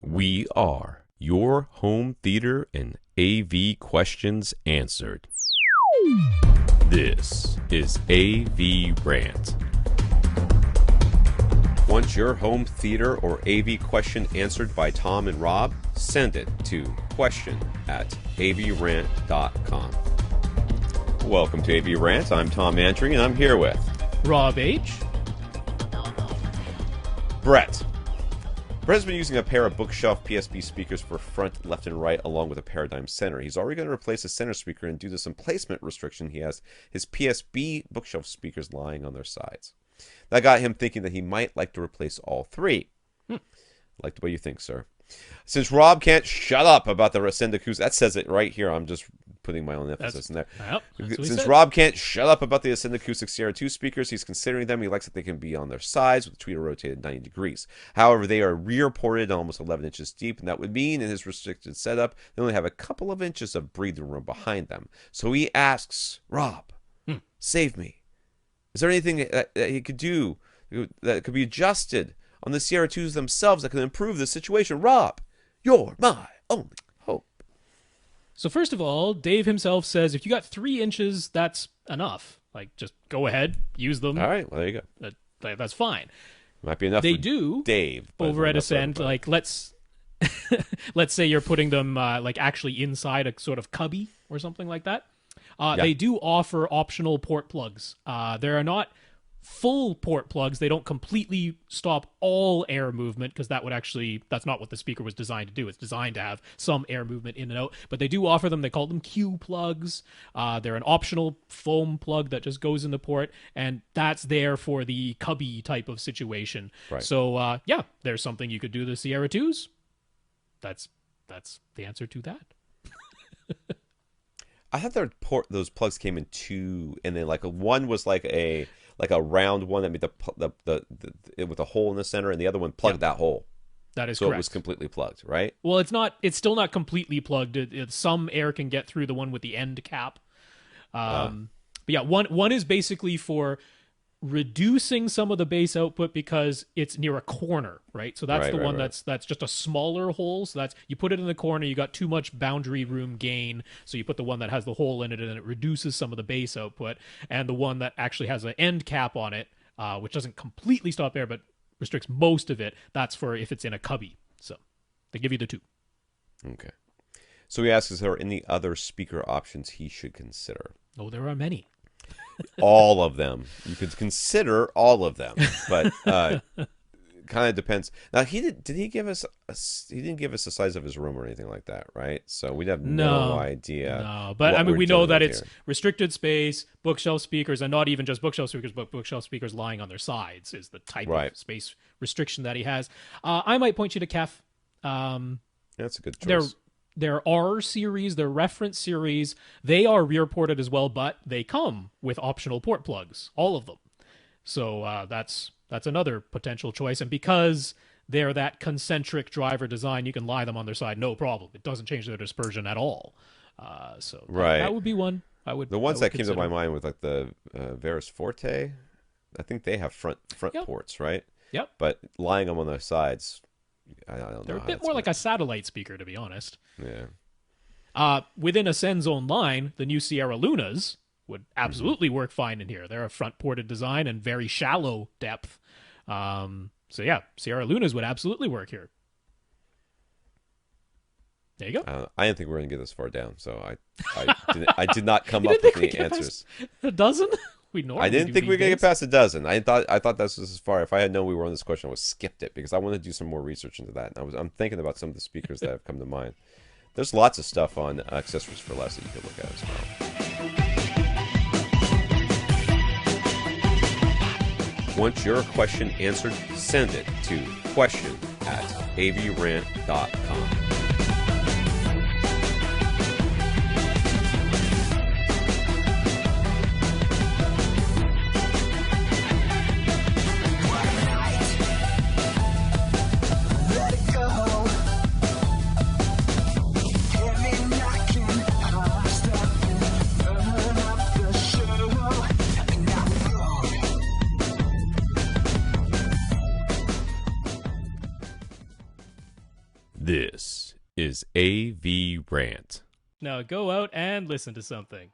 We are your home theater and AV questions answered. This is AVRant. Want your home theater or AV question answered by Tom and Rob? Send it to question@avrant.com. Welcome to AVRant. I'm Tom Andry, and I'm here with Rob H. Bret. Bret has been using a pair of bookshelf PSP speakers for front, left, and right, along with a paradigm center. He's already going to replace the center speaker, and due to some placement restriction, he has his PSP bookshelf speakers lying on their sides. That got him thinking that he might like to replace all three. Like the way you think, sir. Since Rob can't shut up about the Ascend Acoustics, that says it right here. I'm just putting my own emphasis in there. Since Rob can't shut up about the Ascend Acoustics CR2 speakers, he's considering them. He likes that they can be on their sides with the tweeter rotated 90 degrees. However, they are rear ported almost 11 inches deep, and that would mean in his restricted setup, they only have a couple of inches of breathing room behind them. So he asks, Rob, save me. Is there anything that he could do that could be adjusted on the CR2s themselves that can improve the situation? Rob, you're my only hope. So first of all, Dave himself says if you got 3 inches, that's enough. Like, just go ahead, use them. All right, well, there you go. That's fine. Might be enough they for do Dave. Over at Ascend, like, let's say you're putting them like actually inside a sort of cubby or something like that. They do offer optional port plugs. There are not full port plugs. They don't completely stop all air movement, because that's not what the speaker was designed to do. It's designed to have some air movement in and out, but they do offer them. They call them Q-Plugs. They're an optional foam plug that just goes in the port, and that's there for the cubby type of situation. Right. So yeah, there's something you could do to the Sierra 2s. That's the answer to that. I thought those plugs came in two, and then like one was like a round one that made it with a hole in the center, and the other one plugged that hole. That is correct. So it was completely plugged, right? Well, it's still not completely plugged. Some air can get through the one with the end cap. But yeah, one is basically for reducing some of the bass output because it's near a corner, right? So that's the one that's just a smaller hole. So you put it in the corner, you got too much boundary room gain. So you put the one that has the hole in it, and it reduces some of the bass output. And the one that actually has an end cap on it, which doesn't completely stop air but restricts most of it, that's for if it's in a cubby. So they give you the two. Okay. So he asks, is there any other speaker options he should consider? Oh, there are many. All of them. You could consider all of them, but kind of depends. Now, he didn't give us the size of his room or anything like that, right? So we'd have no idea. No, but I mean, we know that it's restricted space, bookshelf speakers, and not even just bookshelf speakers, but bookshelf speakers lying on their sides is the type of space restriction that he has. I might point you to KEF. That's a good choice. Their R-Series, their reference series, they are rear-ported as well, but they come with optional port plugs, all of them. So that's another potential choice. And because they're that concentric driver design, you can lie them on their side, no problem. It doesn't change their dispersion at all. So that would be one. The ones that came to my mind with like the Veris Forte, I think they have front ports, right? Yep. But lying them on their sides, I don't know. They're a bit more like a satellite speaker, to be honest. Yeah. Within Ascend's own line, the new Sierra Lunas would absolutely work fine in here. They're a front-ported design and very shallow depth. So yeah, Sierra Lunas would absolutely work here. There you go. I didn't think we were going to get this far down, so I did not come up with any answers. A dozen? I didn't think we were going to get past a dozen. I thought this was as far. If I had known we were on this question, I would have skipped it because I want to do some more research into that. And I'm thinking about some of the speakers that have come to mind. There's lots of stuff on Accessories for Less that you can look at as well. Want your question answered? Send it to question@avrant.com. This is AVRant. Now go out and listen to something.